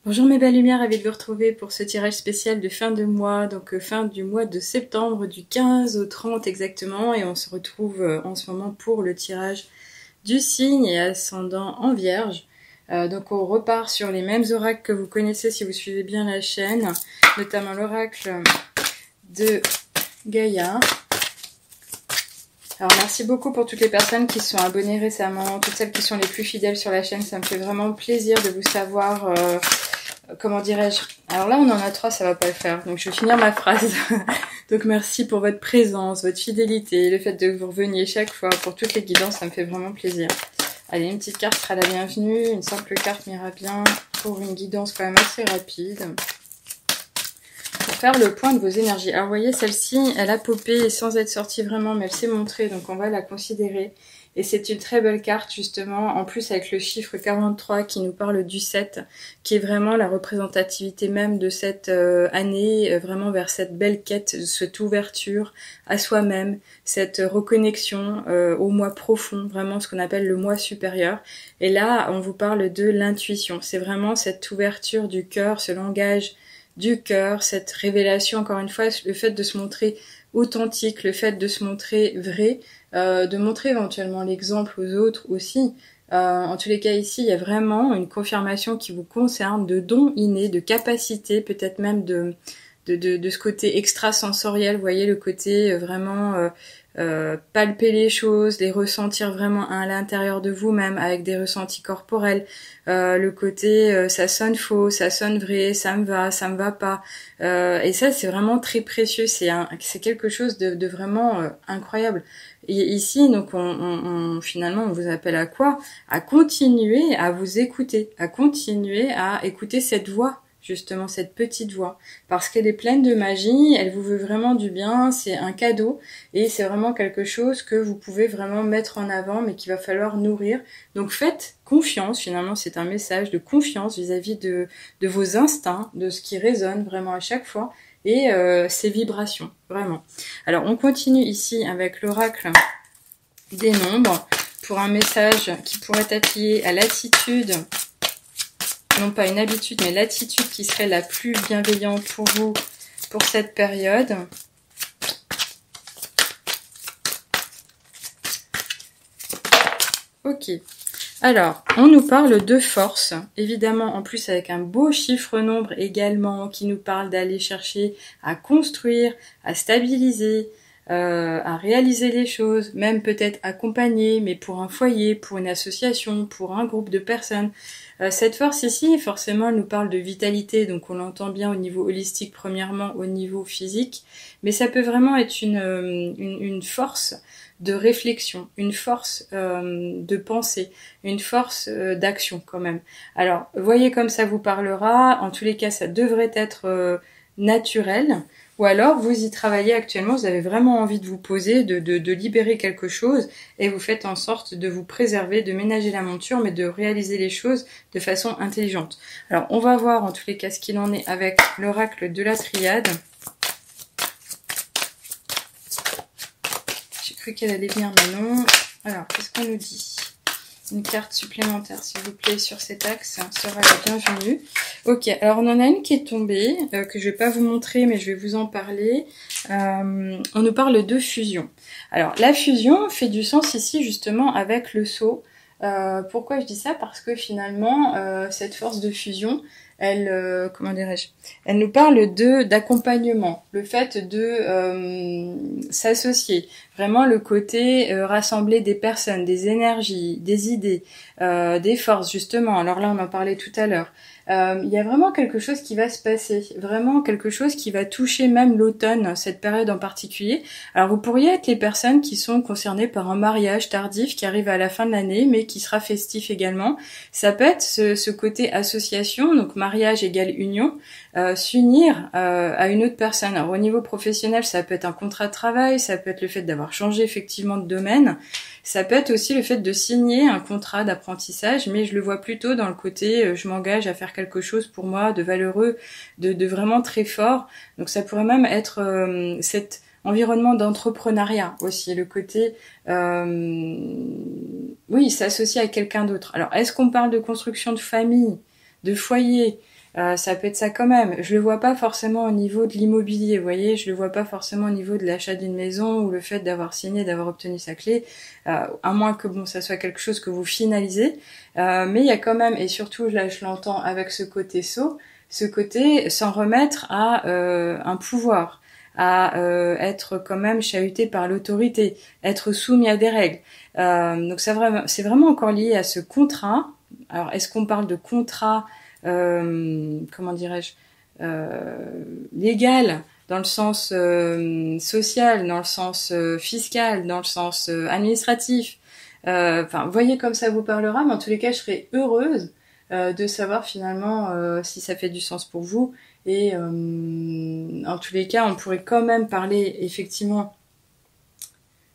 Bonjour mes belles lumières, ravi de vous retrouver pour ce tirage spécial de fin de mois, donc fin du mois de septembre, du 15 au 30 exactement, et on se retrouve en ce moment pour le tirage du signe et ascendant en Vierge. Donc on repart sur les mêmes oracles que vous connaissez si vous suivez bien la chaîne, notamment l'oracle de Gaïa. Alors merci beaucoup pour toutes les personnes qui se sont abonnées récemment, toutes celles qui sont les plus fidèles sur la chaîne, ça me fait vraiment plaisir de vous savoir... comment dirais-je? Alors là, on en a 3, ça va pas le faire. Donc je vais finir ma phrase. Donc merci pour votre présence, votre fidélité, le fait de vous reveniez chaque fois pour toutes les guidances, ça me fait vraiment plaisir. Allez, une petite carte sera la bienvenue, une simple carte m'ira bien pour une guidance quand même assez rapide. Pour faire le point de vos énergies. Alors vous voyez, celle-ci, elle a popé sans être sortie vraiment, mais elle s'est montrée, donc on va la considérer. Et c'est une très belle carte justement, en plus avec le chiffre 43 qui nous parle du 7, qui est vraiment la représentativité même de cette année, vraiment vers cette belle quête, cette ouverture à soi-même, cette reconnexion au moi profond, vraiment ce qu'on appelle le moi supérieur. Et là, on vous parle de l'intuition, c'est vraiment cette ouverture du cœur, ce langage du cœur, cette révélation, encore une fois, le fait de se montrer authentique, le fait de se montrer vrai, de montrer éventuellement l'exemple aux autres aussi. En tous les cas ici, il y a vraiment une confirmation qui vous concerne, de dons innés, de capacités, peut-être même de ce côté extrasensoriel, vous voyez, le côté vraiment palper les choses, les ressentir vraiment à l'intérieur de vous-même avec des ressentis corporels, le côté ça sonne faux, ça sonne vrai, ça me va pas, et ça c'est vraiment très précieux, c'est quelque chose de vraiment incroyable. Et ici donc finalement on vous appelle à quoi? À continuer à vous écouter, à continuer à écouter cette voix, justement cette petite voix, parce qu'elle est pleine de magie, elle vous veut vraiment du bien, c'est un cadeau, et c'est vraiment quelque chose que vous pouvez vraiment mettre en avant, mais qu'il va falloir nourrir. Donc faites confiance, finalement c'est un message de confiance vis-à-vis de vos instincts, de ce qui résonne vraiment à chaque fois, et ces vibrations, vraiment. Alors on continue ici avec l'oracle des nombres, pour un message qui pourrait être lié à l'attitude, non pas une habitude, mais l'attitude qui serait la plus bienveillante pour vous pour cette période. Ok. Alors, on nous parle de force, évidemment, en plus avec un beau chiffre nombre également, qui nous parle d'aller chercher à construire, à stabiliser, à réaliser les choses, même peut-être accompagner, mais pour un foyer, pour une association, pour un groupe de personnes. Cette force ici, forcément, elle nous parle de vitalité, donc on l'entend bien au niveau holistique, premièrement, au niveau physique, mais ça peut vraiment être une force de réflexion, une force de pensée, une force d'action quand même. Alors, voyez comme ça vous parlera, en tous les cas, ça devrait être naturel, ou alors vous y travaillez actuellement, vous avez vraiment envie de vous poser, de libérer quelque chose, et vous faites en sorte de vous préserver, de ménager la monture, mais de réaliser les choses de façon intelligente. Alors, on va voir en tous les cas ce qu'il en est avec l'oracle de la triade. J'ai cru qu'elle allait bien, mais non. Alors, qu'est-ce qu'on nous dit? Une carte supplémentaire, s'il vous plaît, sur cet axe sera la bienvenue. Ok, alors on en a une qui est tombée, que je vais pas vous montrer, mais je vais vous en parler. On nous parle de fusion. Alors, la fusion fait du sens ici, justement, avec le sceau. Pourquoi je dis ça? Parce que finalement, cette force de fusion, elle, comment dirais-je, elle nous parle d'accompagnement, le fait de s'associer, vraiment le côté rassembler des personnes, des énergies, des idées, des forces justement. Alors là, on en parlait tout à l'heure. Il y a vraiment quelque chose qui va se passer, vraiment quelque chose qui va toucher même l'automne, cette période en particulier. Alors vous pourriez être les personnes qui sont concernées par un mariage tardif qui arrive à la fin de l'année, mais qui sera festif également. Ça peut être ce côté association, donc mariage égale union, s'unir à une autre personne. Alors au niveau professionnel, ça peut être un contrat de travail, ça peut être le fait d'avoir changé effectivement de domaine, ça peut être aussi le fait de signer un contrat d'apprentissage, mais je le vois plutôt dans le côté je m'engage à faire quelque chose pour moi de valeureux, de vraiment très fort. Donc ça pourrait même être cet environnement d'entrepreneuriat aussi, le côté oui, s'associer à quelqu'un d'autre. Alors est-ce qu'on parle de construction de famille, de foyer, Ça peut être ça quand même. Je le vois pas forcément au niveau de l'immobilier, vous voyez, je le vois pas forcément au niveau de l'achat d'une maison ou le fait d'avoir signé, d'avoir obtenu sa clé, à moins que bon, ça soit quelque chose que vous finalisez. Mais il y a quand même, et surtout là je l'entends avec ce côté sceau, ce côté s'en remettre à un pouvoir, à être quand même chahuté par l'autorité, être soumis à des règles. Donc c'est vraiment encore lié à ce contrat. Alors est-ce qu'on parle de contrat, comment dirais-je, légal dans le sens social, dans le sens fiscal, dans le sens administratif. Enfin, voyez comme ça vous parlera, mais en tous les cas, je serais heureuse de savoir finalement si ça fait du sens pour vous. Et en tous les cas, on pourrait quand même parler effectivement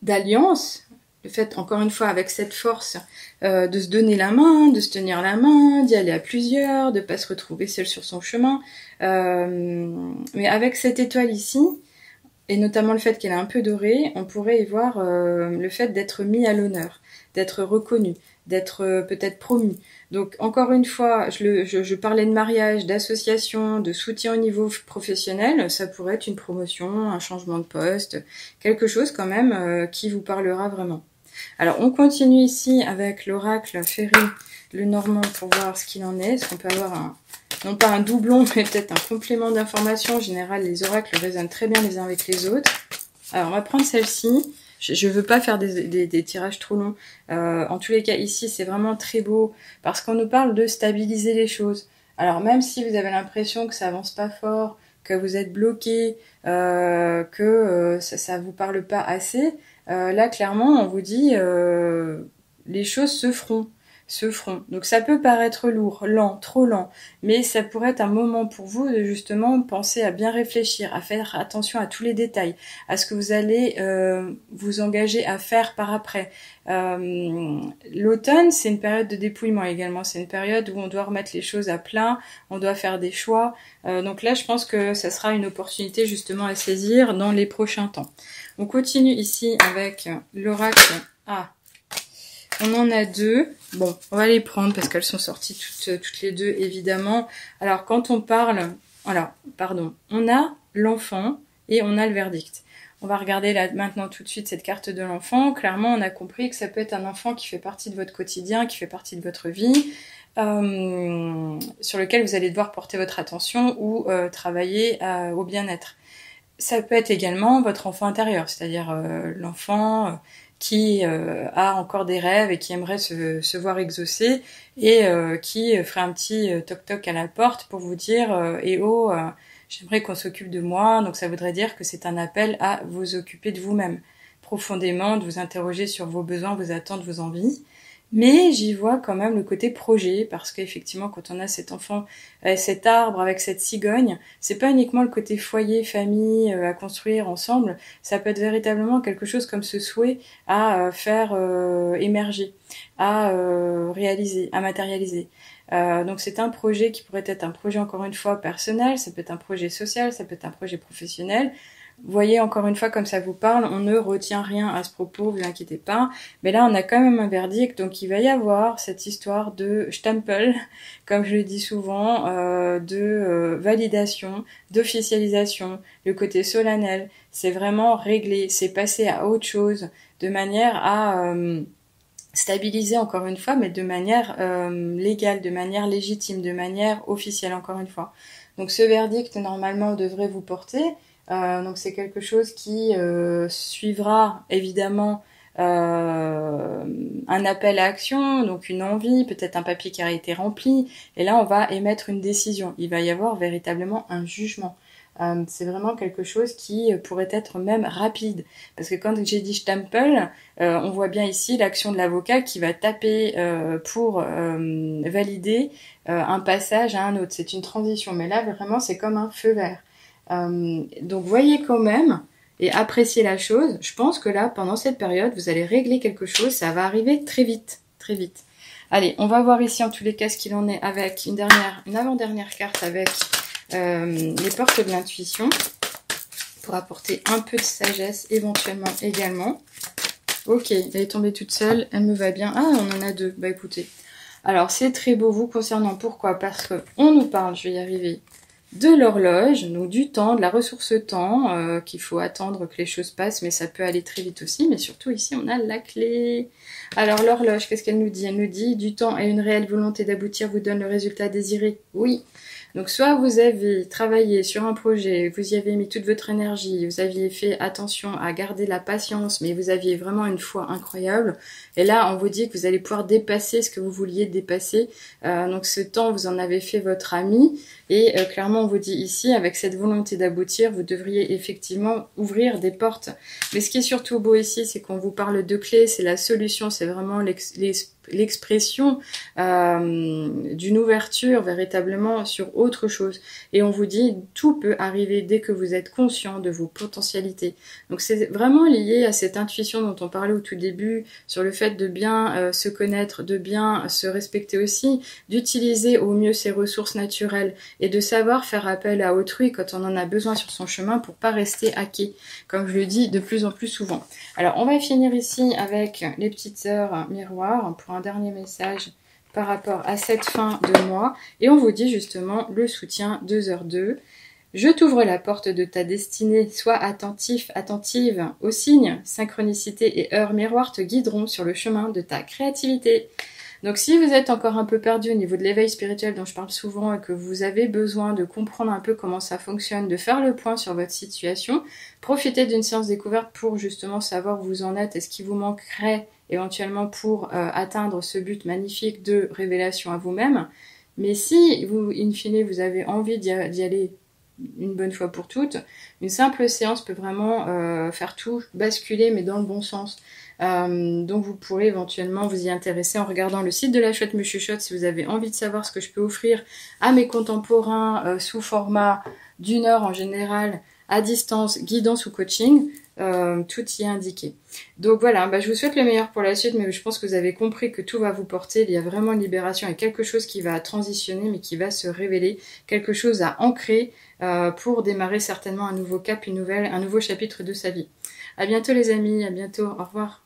d'alliance. Le fait, encore une fois, avec cette force de se donner la main, de se tenir la main, d'y aller à plusieurs, de pas se retrouver seul sur son chemin. Mais avec cette étoile ici, et notamment le fait qu'elle est un peu dorée, on pourrait y voir le fait d'être mis à l'honneur, d'être reconnu, d'être peut-être promu. Donc encore une fois, je parlais de mariage, d'association, de soutien au niveau professionnel, ça pourrait être une promotion, un changement de poste, quelque chose quand même qui vous parlera vraiment. Alors on continue ici avec l'oracle Ferry, le Normand, pour voir ce qu'il en est. Est-ce qu'on peut avoir non pas un doublon, mais peut-être un complément d'information. En général, les oracles résonnent très bien les uns avec les autres. Alors on va prendre celle-ci. Je veux pas faire des tirages trop longs. En tous les cas, ici, c'est vraiment très beau parce qu'on nous parle de stabiliser les choses. Alors même si vous avez l'impression que ça avance pas fort, que vous êtes bloqué, que ça vous parle pas assez, là, clairement, on vous dit les choses se feront. Donc ça peut paraître lourd, lent, trop lent, mais ça pourrait être un moment pour vous de justement penser à bien réfléchir, à faire attention à tous les détails, à ce que vous allez vous engager à faire par après. L'automne, c'est une période de dépouillement également, c'est une période où on doit remettre les choses à plat, on doit faire des choix. Donc là, je pense que ça sera une opportunité justement à saisir dans les prochains temps. On continue ici avec l'oracle. On en a deux. Bon, on va les prendre parce qu'elles sont sorties toutes les deux, évidemment. Alors, quand on parle... Alors, pardon. On a l'enfant et on a le verdict. On va regarder là maintenant tout de suite cette carte de l'enfant. Clairement, on a compris que ça peut être un enfant qui fait partie de votre quotidien, qui fait partie de votre vie, sur lequel vous allez devoir porter votre attention ou travailler au bien-être. Ça peut être également votre enfant intérieur, c'est-à-dire l'enfant... qui a encore des rêves et qui aimerait se voir exaucer et qui ferait un petit toc-toc à la porte pour vous dire « Eh oh, j'aimerais qu'on s'occupe de moi ». Donc ça voudrait dire que c'est un appel à vous occuper de vous-même profondément, de vous interroger sur vos besoins, vos attentes, vos envies. Mais j'y vois quand même le côté projet, parce qu'effectivement, quand on a cet enfant, cet arbre avec cette cigogne, c'est pas uniquement le côté foyer, famille, à construire ensemble, ça peut être véritablement quelque chose comme ce souhait à faire émerger, à réaliser, à matérialiser. Donc c'est un projet qui pourrait être un projet encore une fois personnel, ça peut être un projet social, ça peut être un projet professionnel. Vous voyez, encore une fois, comme ça vous parle, on ne retient rien à ce propos, vous inquiétez pas. Mais là, on a quand même un verdict, donc il va y avoir cette histoire de Stempel, comme je le dis souvent, de validation, d'officialisation, le côté solennel. C'est vraiment réglé, c'est passé à autre chose, de manière à stabiliser encore une fois, mais de manière légale, de manière légitime, de manière officielle, encore une fois. Donc ce verdict, normalement, devrait vous porter... donc c'est quelque chose qui suivra évidemment un appel à action, donc une envie, peut-être un papier qui a été rempli, et là on va émettre une décision. Il va y avoir véritablement un jugement. C'est vraiment quelque chose qui pourrait être même rapide, parce que quand j'ai dit Stempel, on voit bien ici l'action de l'avocat qui va taper pour valider un passage à un autre. C'est une transition, mais là vraiment c'est comme un feu vert. Donc voyez quand même et appréciez la chose. Je pense que là, pendant cette période, vous allez régler quelque chose. Ça va arriver très vite, très vite. Allez, on va voir ici en tous les cas ce qu'il en est avec une avant-dernière carte avec les portes de l'intuition pour apporter un peu de sagesse éventuellement également. Ok, elle est tombée toute seule, elle me va bien. Ah, on en a deux. Bah écoutez. Alors c'est très beau vous concernant, pourquoi? Parce qu'on nous parle, je vais y arriver, de l'horloge, donc du temps, de la ressource temps, qu'il faut attendre que les choses passent, mais ça peut aller très vite aussi, mais surtout ici on a la clé. Alors l'horloge, qu'est-ce qu'elle nous dit? Elle nous dit du temps et une réelle volonté d'aboutir vous donne le résultat désiré. Oui. Donc soit vous avez travaillé sur un projet, vous y avez mis toute votre énergie, vous aviez fait attention à garder la patience, mais vous aviez vraiment une foi incroyable. Et là, on vous dit que vous allez pouvoir dépasser ce que vous vouliez dépasser. Donc ce temps, vous en avez fait votre ami. Et clairement, on vous dit ici, avec cette volonté d'aboutir, vous devriez effectivement ouvrir des portes. Mais ce qui est surtout beau ici, c'est qu'on vous parle de clés, c'est la solution, c'est vraiment l'expression d'une ouverture véritablement sur autre chose. Et on vous dit, tout peut arriver dès que vous êtes conscient de vos potentialités. Donc c'est vraiment lié à cette intuition dont on parlait au tout début, sur le fait de bien se connaître, de bien se respecter aussi, d'utiliser au mieux ses ressources naturelles et de savoir faire appel à autrui quand on en a besoin sur son chemin pour pas rester hacké, comme je le dis de plus en plus souvent. Alors on va finir ici avec les petites heures miroirs pour un dernier message par rapport à cette fin de mois, et on vous dit justement le soutien 2h2. Je t'ouvre la porte de ta destinée, sois attentif, attentive aux signes, synchronicité et heures miroirs te guideront sur le chemin de ta créativité. Donc si vous êtes encore un peu perdu au niveau de l'éveil spirituel dont je parle souvent et que vous avez besoin de comprendre un peu comment ça fonctionne, de faire le point sur votre situation, profitez d'une séance découverte pour justement savoir où vous en êtes et ce qui vous manquerait éventuellement pour atteindre ce but magnifique de révélation à vous-même. Mais si, vous, in fine, vous avez envie d'y aller une bonne fois pour toutes, une simple séance peut vraiment faire tout basculer, mais dans le bon sens. Donc vous pourrez éventuellement vous y intéresser en regardant le site de la Chouette me chuchote si vous avez envie de savoir ce que je peux offrir à mes contemporains sous format d'1 heure en général, à distance, guidance ou coaching. Tout y est indiqué. Donc voilà, je vous souhaite le meilleur pour la suite, mais je pense que vous avez compris que tout va vous porter. Il y a vraiment une libération et quelque chose qui va transitionner, mais qui va se révéler, quelque chose à ancrer pour démarrer certainement un nouveau cap, un nouveau chapitre de sa vie. À bientôt les amis, à bientôt, au revoir.